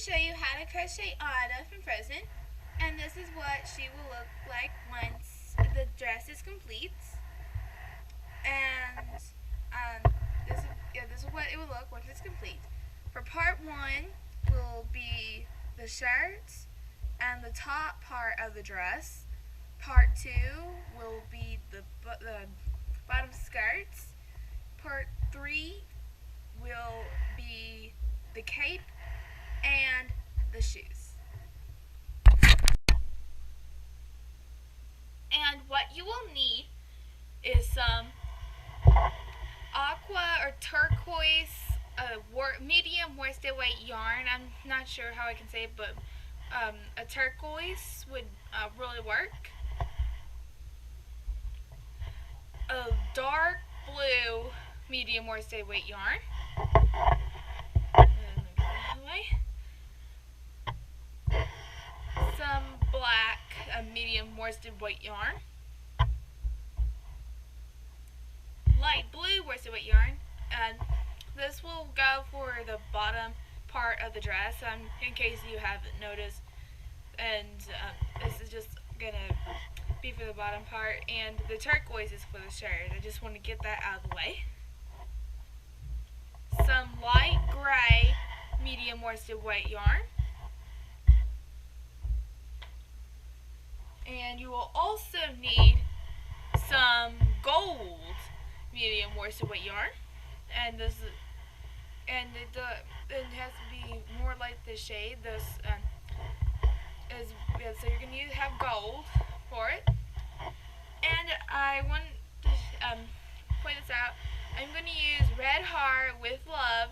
show you how to crochet Anna from Frozen, and this is what she will look like once the dress is complete. And this is what it will look once it's complete. For part 1 will be the shirt and the top part of the dress. Part 2 will be the bottom skirts. Part 3 will be the cape and the shoes. And what you will need is some aqua or turquoise medium worsted weight yarn. I'm not sure how I can say it, but a turquoise would really work. A dark blue medium worsted weight yarn. Some black medium worsted weight yarn. Light blue worsted weight yarn, and this will go for the bottom part of the dress, in case you haven't noticed, and this is just gonna be for the bottom part, and the turquoise is for the shirt. I just want to get that out of the way. Some light gray medium worsted weight yarn, and you will also need some gold medium worsted weight yarn, and it has to be more like the shade. So you're going to have gold for it. And I want to point this out. I'm going to use Red Heart with Love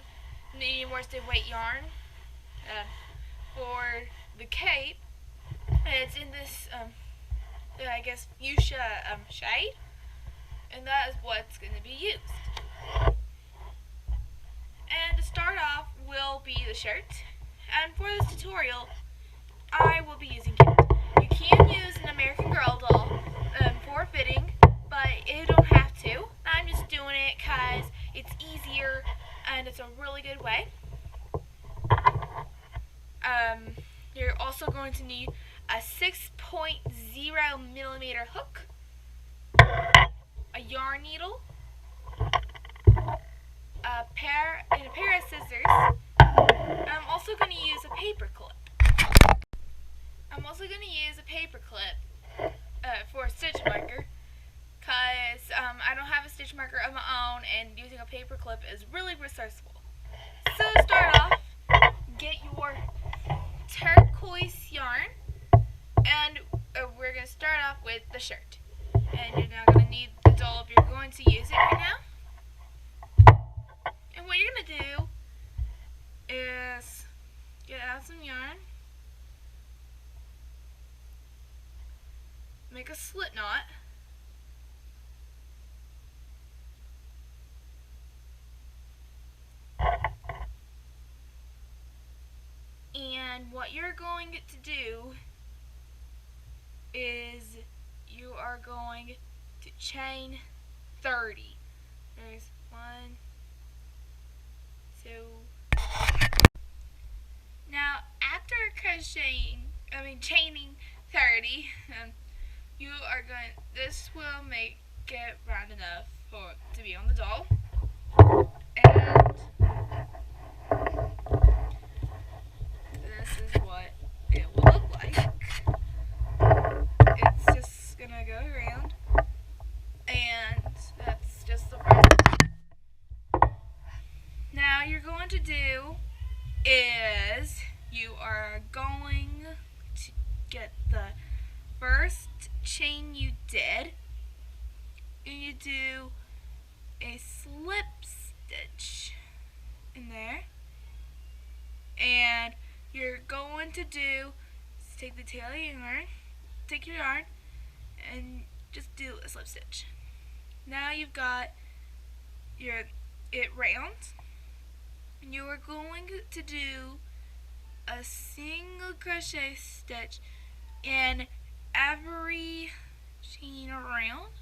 medium worsted weight yarn for the cape. And it's in this I guess fuchsia shade, and that is what's going to be used. And to start off will be the shirt, and for this tutorial I will be using it. You can use an American Girl doll for fitting, but you don't have to. I'm just doing it because it's easier and it's a really good way. You're also going to need a 6.0 millimeter hook, a yarn needle, a pair of scissors. I'm also going to use a paper clip. For a stitch marker, because I don't have a stitch marker of my own, and using a paper clip is really resourceful. So to start off, get your turquoise yarn, and we're going to start off with the shirt. And you're now going to need the doll if you're going to use it right now. And what you're going to do is get out some yarn, make a slip knot, and what you're going to do is you are going to chain 30. There's 1, 2. Now after chaining 30, you are going. This will make it round enough to be on the doll, and this is what it will look like. It's just gonna go around, and that's just the front. Now you're going to do is you are going to get the first chain you did, and you do a slip stitch in there, and you're going to do is take the tail of your yarn, take your yarn, and just do a slip stitch. Now you've got it round. You are going to do a single crochet stitch in every chain around.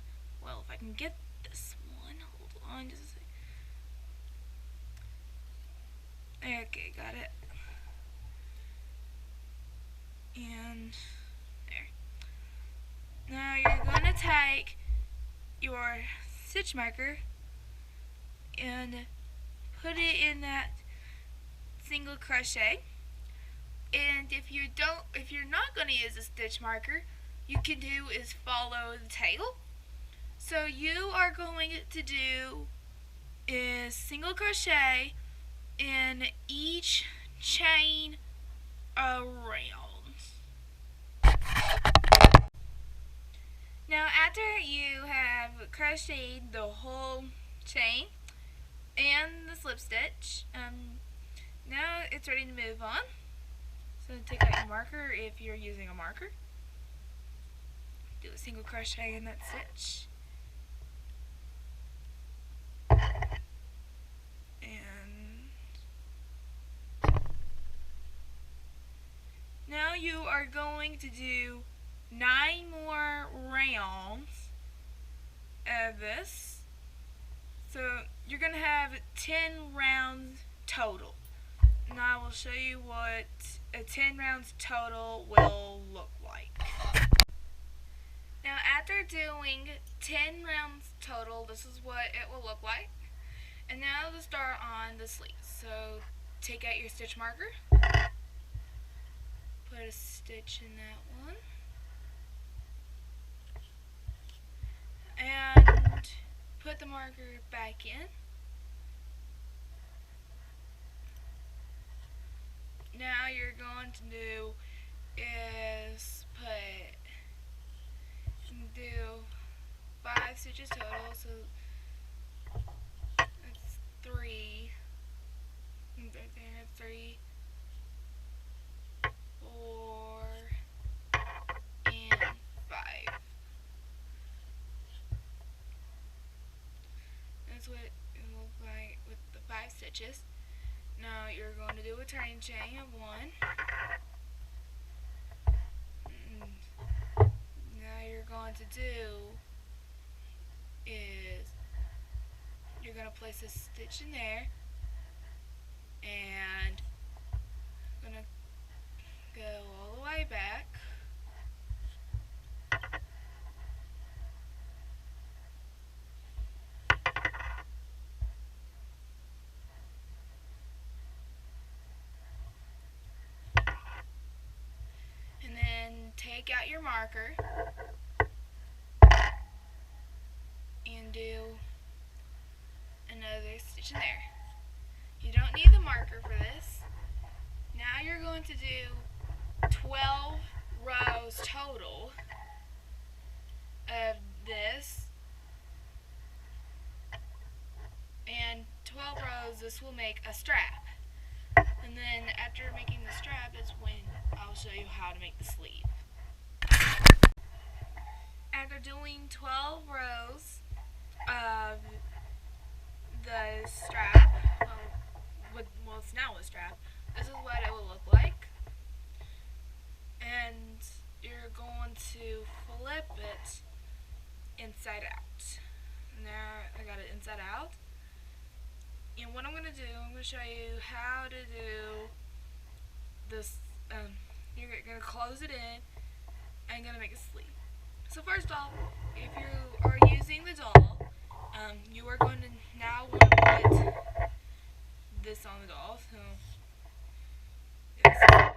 Well, if I can get this one, hold on just a second. Okay, got it. there. Now you're going to take your stitch marker and put it in that single crochet. And if you're not going to use a stitch marker, you can do is follow the tail. So you are going to do is single crochet in each chain around. Now after you have crocheted the whole chain and the slip stitch, now it's ready to move on. So take out your marker if you're using a marker. Do a single crochet in that stitch. And now you are going to do 9 more rounds of this. So you're going to have 10 rounds total. And I will show you what a 10 rounds total will look like. Now after doing 10 rounds total, this is what it will look like. And now to start on the sleeves. So take out your stitch marker, put a stitch in that one, and put the marker back in. Now you're going to do is do 5 stitches total, so that's 3, right there, 3, 4, and 5. That's what it looks like with the 5 stitches. Now you're going to do a turning chain of 1. Now you're going to do is you're going to place a stitch in there, and I'm going to go all the way back. And then take out your marker and do another stitch in there. You don't need the marker for this. Now you're going to do 12 rows total of this, and 12 rows, this will make a strap. And then after making the strap, that's when I'll show you how to make the sleeve. After doing 12 rows of the strap, well it's now a strap, this is what it will look like. And you're going to flip it inside out. Now I got it inside out. And what I'm going to do, I'm going to show you how to do this. You're going to close it in and going to make a sleeve. So first off, if you are using the doll, you are going to now want to put this on the doll. So it's a hook.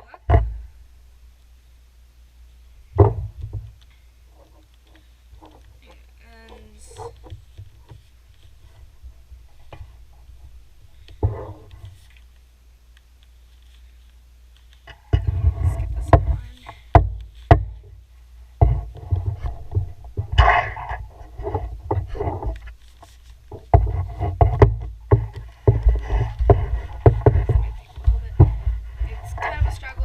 It's kind of a struggle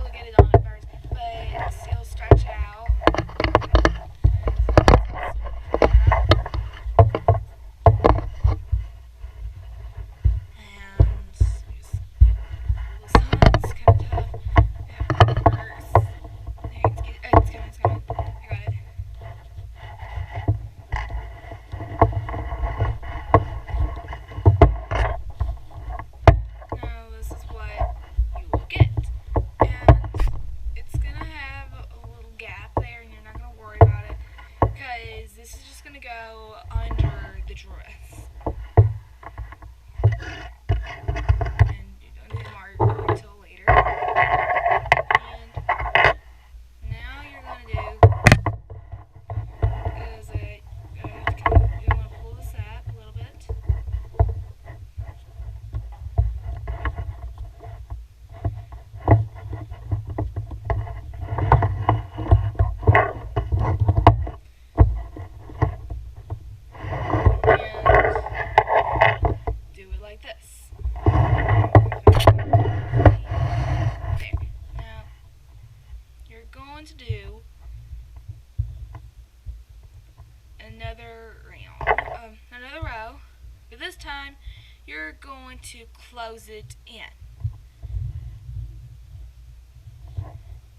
to close it in.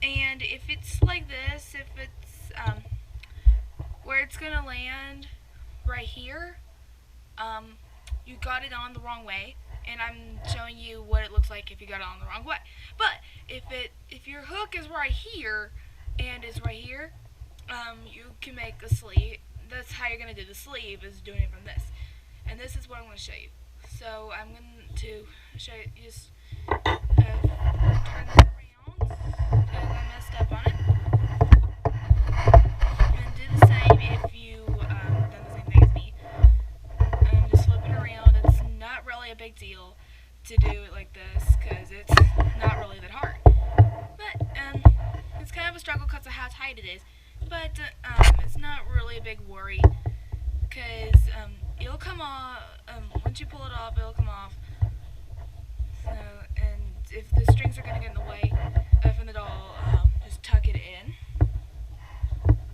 And if it's like this, if it's where it's gonna land right here, you got it on the wrong way, and I'm showing you what it looks like if you got it on the wrong way. But if your hook is right here and it's right here, you can make a sleeve. That's how you're gonna do the sleeve, is doing it from this. And this is what I'm gonna show you. So I'm going to show you, just turn this around because I messed up on it. And do the same if you done the same thing as me. Just flip it around. It's not really a big deal to do it like this because it's not really that hard. But it's kind of a struggle because of how tight it is. But it's not really a big worry because it'll come off. Once you pull it off, it'll come off. So, and if the strings are going to get in the way from the doll, just tuck it in.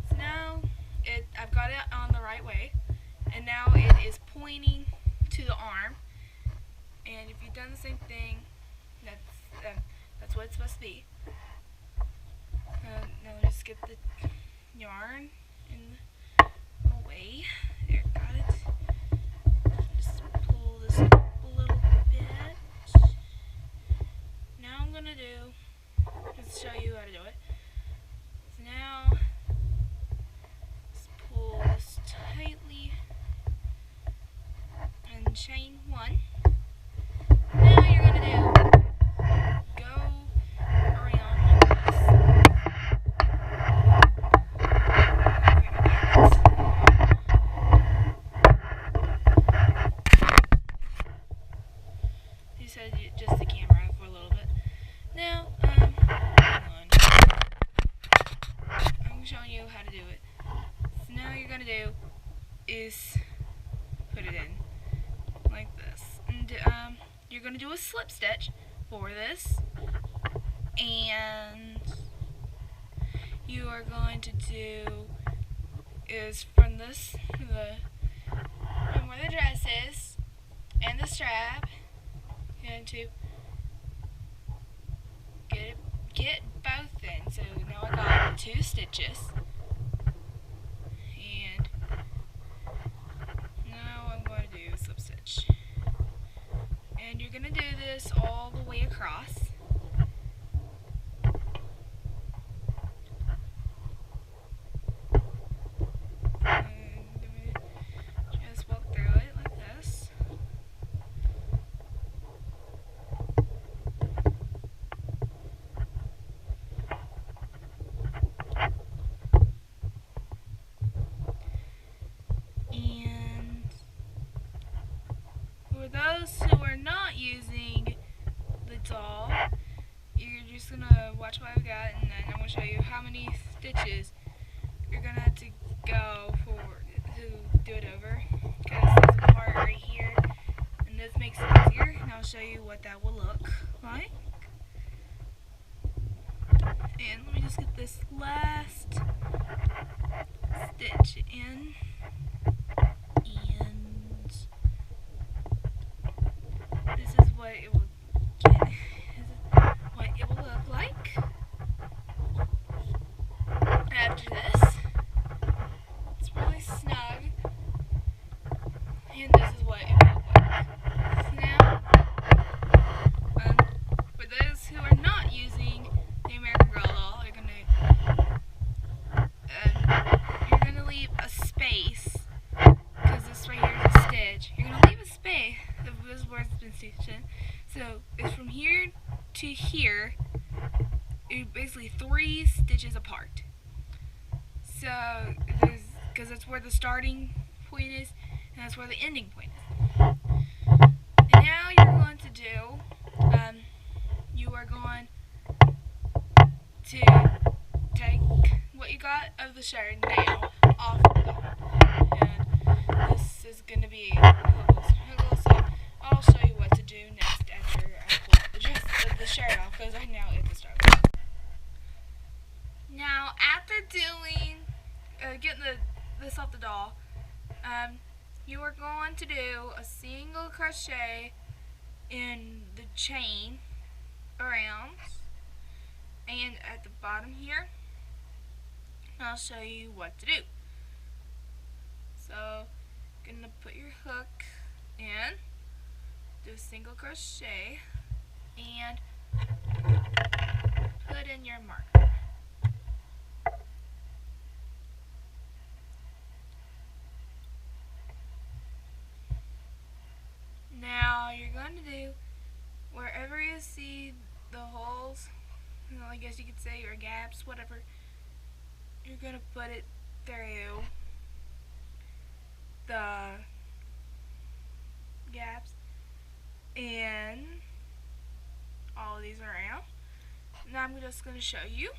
So now I've got it on the right way, and now it is pointing to the arm. And if you've done the same thing, that's what it's supposed to be. Now just get the yarn in the way. There, got it. Just pull this up a little bit. Now I'm gonna just show you how to do it. So now, just pull this tightly and chain one. Now you're gonna go around like this. You said just the camera for a little bit. Now, hang on. I'm showing you how to do it. So now you're gonna do is put it in like this, and you're gonna do a slip stitch for this, and you are going to do is from this from where the dress is and the strap. You're going to get both in. So now I got 2 stitches, and now I'm going to do a slip stitch, and you're going to do this all the way across. Just walk through it like this. And for those who are not using the doll, you're just going to watch what I've got, and then I'm going to show you how many stitches you're going to have to go to do it over, because there's a part right here, and this makes it easier, and I'll show you what that will look like. And let me just get this last stitch in, and this is what it will look like after this. It's really snug, and this is what it will look like. So now, for those who are not using the American Girl doll, you're gonna leave a space, because this right here is a stitch. You're gonna leave a space. This is where it's been stitched in. So it's from here to here. You're basically 3 stitches apart. So because that's where the starting point is, and that's where the ending point is. And now you're going to do, you are going to take what you got of the shirt now off the doll. And this is going to be hooks, so I'll show you what to do next after I pull the shirt off, because right now it's the start. Now, after doing, getting this off the doll, you are going to do a single crochet in the chain around and at the bottom here. I'll show you what to do. So, gonna put your hook in, do a single crochet, and put in your marker. Now you're going to do wherever you see the holes, I guess you could say, or gaps, whatever, you're going to put it through the gaps and all of these around. Now I'm just going to show you,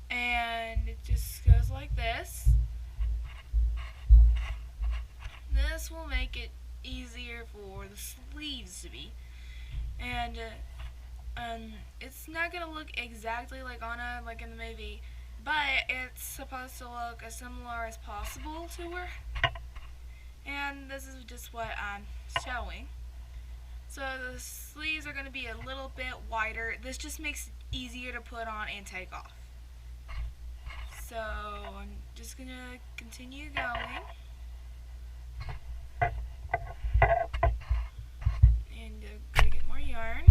and it just goes like this. This will make it easier for the sleeves to be, and it's not gonna look exactly like Anna, like in the movie, but it's supposed to look as similar as possible to her, and this is just what I'm showing. So the sleeves are gonna be a little bit wider. This just makes it easier to put on and take off. So I'm just gonna continue going. And gonna get more yarn.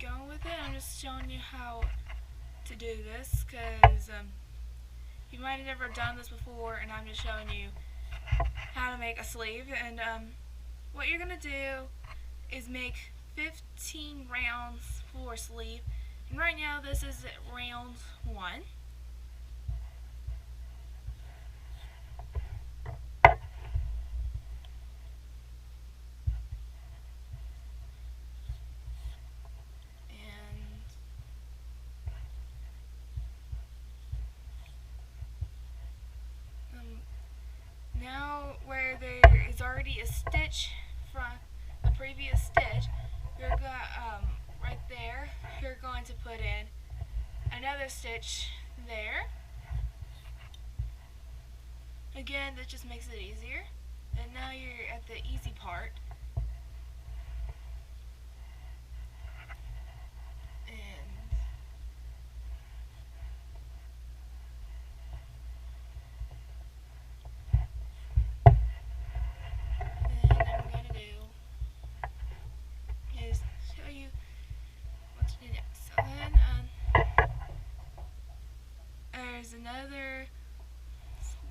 Going with it. I'm just showing you how to do this because you might have never done this before, and I'm just showing you how to make a sleeve. And what you're gonna do is make 15 rounds for a sleeve, and right now this is round 1. Now where there is already a stitch from the previous stitch, you're going right there, you're going to put in another stitch there. Again, that just makes it easier. And now you're at the easy part.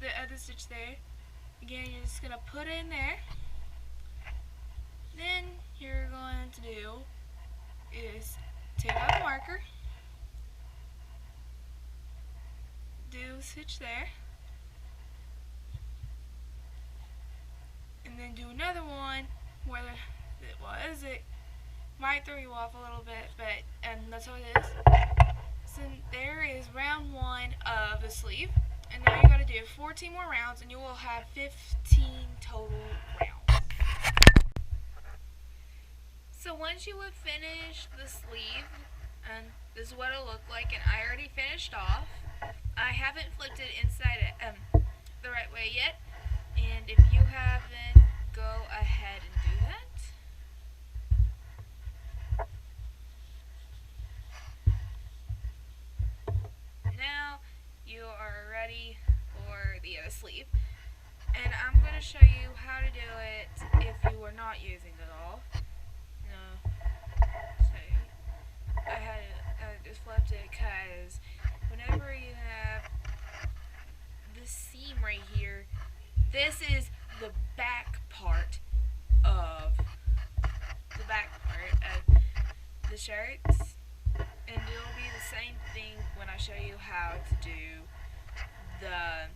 The other stitch there. Again, you're just going to put it in there. Then you're going to do is take out the marker, do a stitch there, and then do another one where it might throw you off a little bit, but that's how it is. So there is round 1 of the sleeve. And now you're going to do 14 more rounds, and you will have 15 total rounds. So once you have finished the sleeve, and this is what it'll look like, and I already finished off. I haven't flipped it inside the right way yet, and if you haven't, go ahead and do that. Now you are ready for the other sleeve, and I'm going to show you how to do it if you were not using it all. So I just flipped it because whenever you have this seam right here, this is the back part of the shirts. And it'll be the same thing when I show you how to do the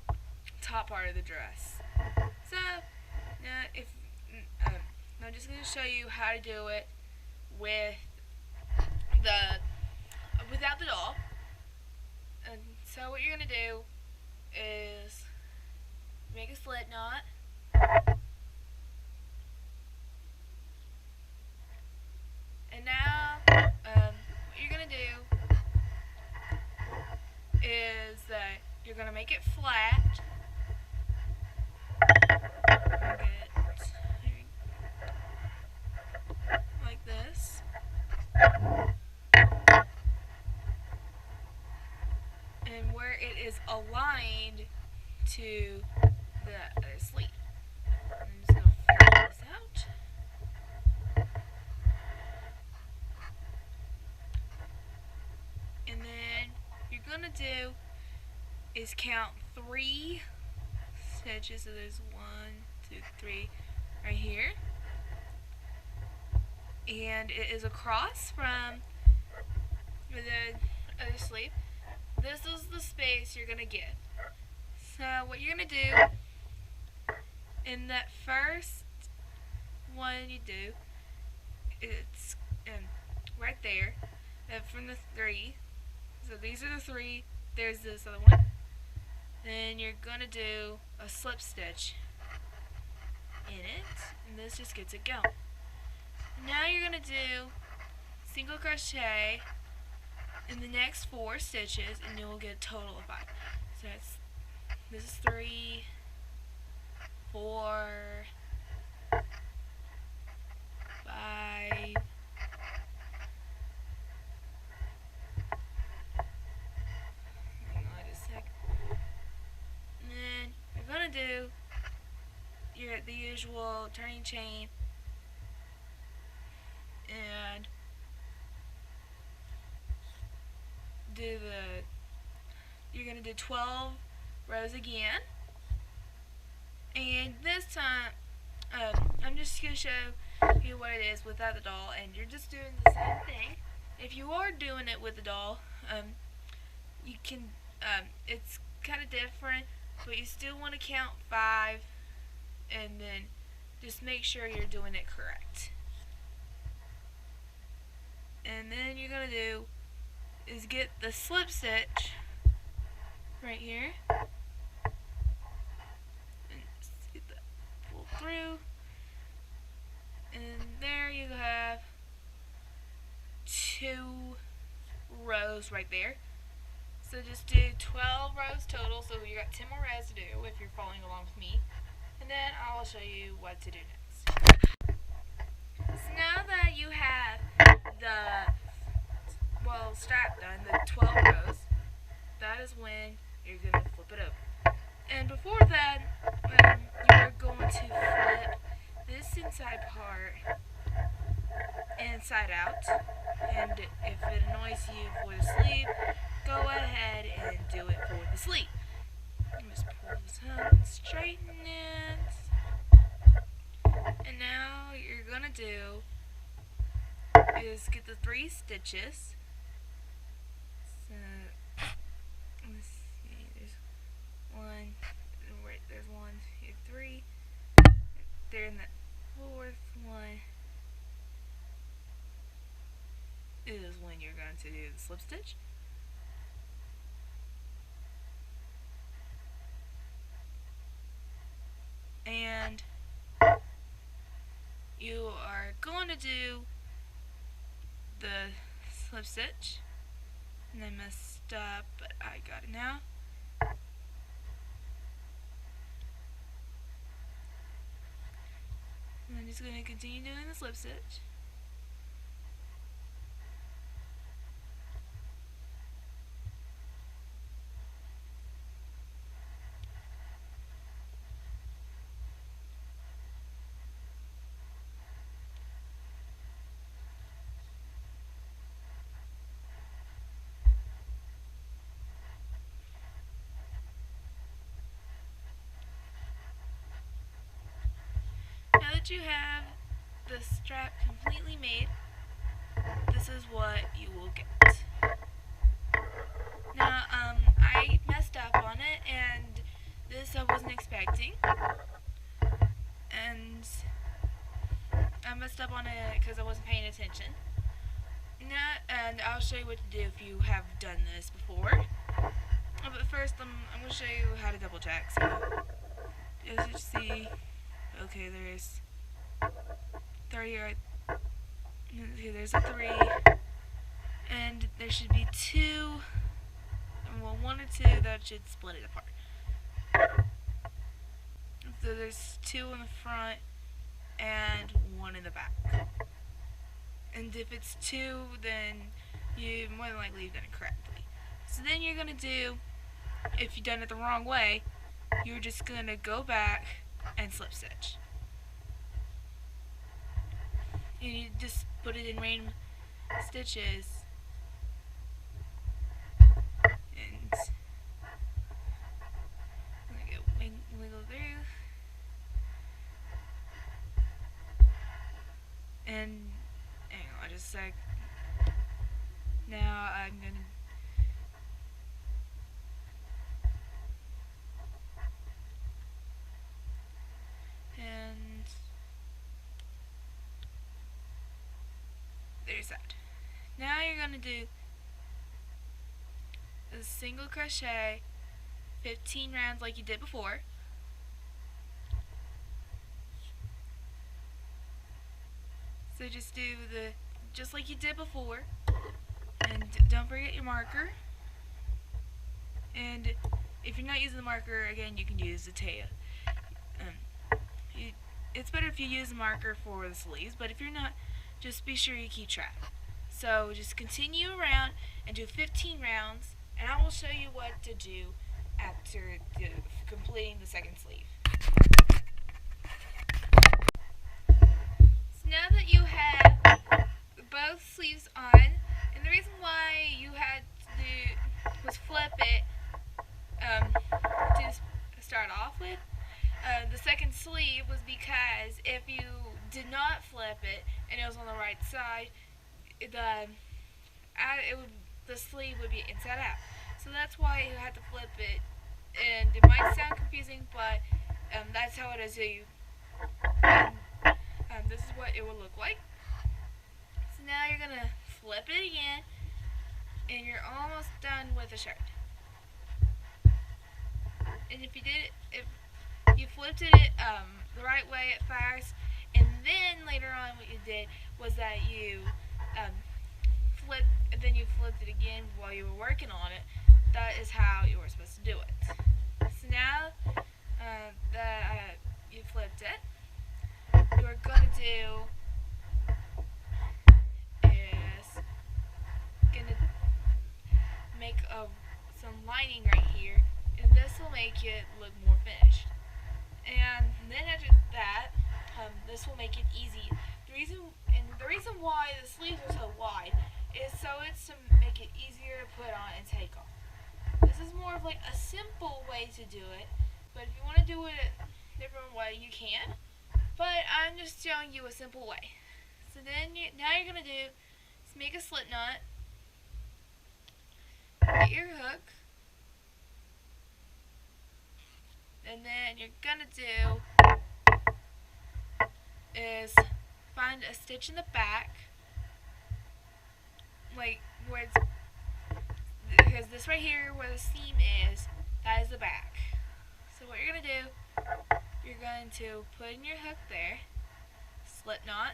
top part of the dress. So I'm just going to show you how to do it with the without the doll. And so what you're going to do is make a slip knot. And now what you're going to do is that you're going to make it flat. Like this. And where it is aligned to the sleeve. I'm just going to fold this out. And then what you're going to do is count 3 stitches. So there's 1, 2, 3 right here. And it is across from the other sleeve. This is the space you're going to get. So what you're going to do in that first one you do, it's right there, from the 3. So these are the 3. There's this other one. Then you're going to do a slip stitch in it, and this just gets it going. Now you're going to do single crochet in the next 4 stitches, and you'll get a total of 5. So this is 3, 4, 5. Hang on just a sec. And then you're going to do the usual turning chain and you're going to do 12 rows again, and this time I'm just going to show you what it is without the doll, and you're just doing the same thing. If you are doing it with the doll, you can it's kind of different, but you still want to count 5 and then just make sure you're doing it correct. And then you're going to do is get the slip stitch right here and just get that pull through, and there you have 2 rows right there. So just do 12 rows total, so you got 10 more rows to do if you're following along with me, and then I will show you what to do next. So now that you have the strap done, the 12 rows, that is when you're going to flip it over. And before that, you're going to flip this inside part inside out, and if it annoys you for the sleeve, go ahead and do it for the sleeve. Just pull this out and straighten it. And now what you're going to do is get the 3 stitches. So, let's see, there's 1, right, there's 1, 2, 3, there in that 4th one is when you're going to do the slip stitch. And you are going to do the slip stitch, and I messed up, but I got it now. And I'm just going to continue doing the slip stitch. Now that you have the strap completely made, this is what you will get. Now, I messed up on it, and this I wasn't expecting. and I messed up on it because I wasn't paying attention. And I'll show you what to do if you have done this before. But first, I'm going to show you how to double check. So, as you see, okay, there's 30 right. Okay, there's a 3, and there should be 2. Well, 1 or 2 that should split it apart. So there's 2 in the front and 1 in the back. And if it's 2, then you more than likely you've done it correctly. So then you're going to do, if you've done it the wrong way, you're just going to go back and slip stitch. And you just put it in random stitches. And I'm going to wiggle through. And hang on just a sec. Now I'm going to there's that. Now you're going to do a single crochet 15 rounds like you did before. So just do just like you did before, and don't forget your marker. And if you're not using the marker, again, you can use the tail. It's better if you use a marker for the sleeves, but if you're not, just be sure you keep track. So just continue around and do 15 rounds, and I will show you what to do after completing the second sleeve. So now that you have both sleeves on, and the reason why you had to do was flip it to start off with, the second sleeve was because if you did not flip it and it was on the right side, the sleeve would be inside out. So that's why you had to flip it, and it might sound confusing, but that's how it is. This is what it will look like. So now you're gonna flip it again, and you're almost done with the shirt. And if you did it, if you flipped it the right way at first, and then later on what you did was that you flipped it again while you were working on it. That is how you were supposed to do it. So now that you flipped it, what you're going to do is make some lining right here, and this will make it look more finished. And then after that, this will make it easy. The reason why the sleeves are so wide is so it's to make it easier to put on and take off. This is more of like a simple way to do it, but if you want to do it a different way, you can. But I'm just showing you a simple way. So then now you're gonna do is make a slip knot, get your hook, and then you're gonna do is find a stitch in the back, like where it's, because this right here where the seam is, that is the back. So what you're gonna do, you're going to put in your hook there, slip knot,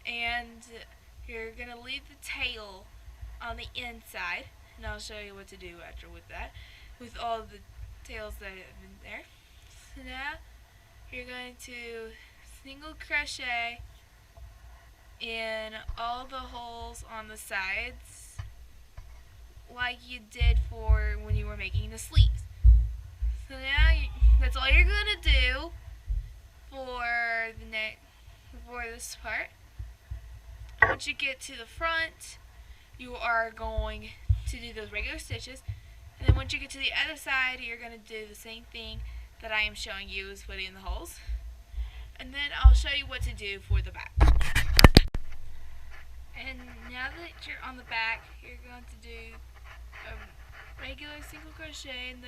and you're gonna leave the tail on the inside, and I'll show you what to do after with that, with all the tails that have been there. So now you're going to single crochet in all the holes on the sides like you did for when you were making the sleeves. So now that's all you're going to do for this part. Once you get to the front, you are going to do those regular stitches, and then once you get to the other side, you're going to do the same thing that I am showing you, is putting in the holes. And then I'll show you what to do for the back. And now that you're on the back, you're going to do a regular single crochet in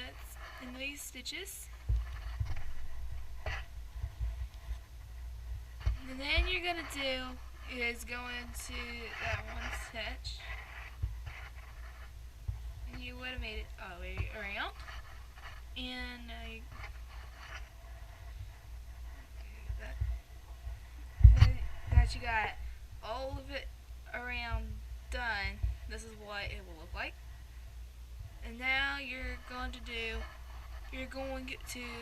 these stitches. then you're going to do is go into that one stitch, and you would have made it all the way around, and that you got all of it around done. This is what it will look like. And now you're going to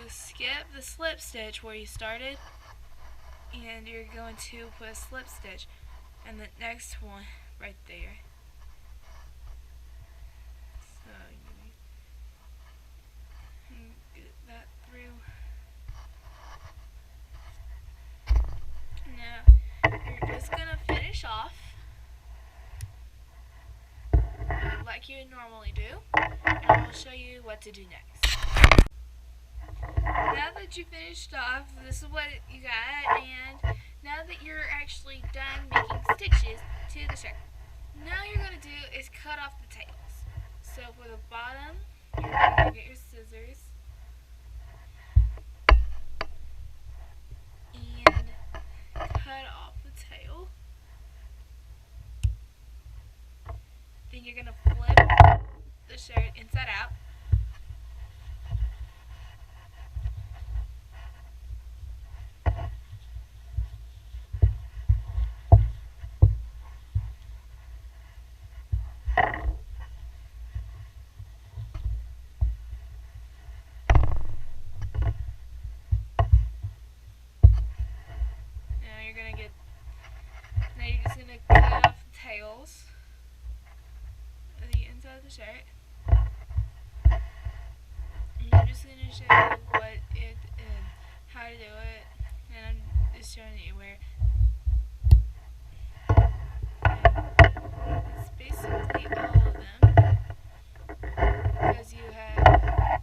skip the slip stitch where you started, and you're going to put a slip stitch and the next one right there. So you get that through. Now you're just gonna finish off like you normally do, and I will show you what to do next. Now that you finished off, this is what you got, and now that you're actually done making stitches to the shirt, now you're going to do is cut off the tails. So for the bottom, you're going to get your scissors and cut off the tail. Then you're going to flip the shirt inside out. Now you're just going to cut off the tails of the inside of the shirt. And I'm just going to show you what it is, how to do it, and I'm just showing you where. And it's basically all of them, because you have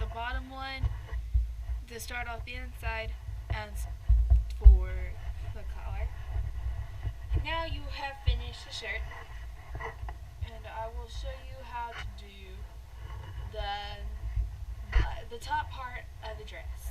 the bottom one to start off the inside and for the collar. And now you have finished the shirt, and I will show you how to do the top part of the dress.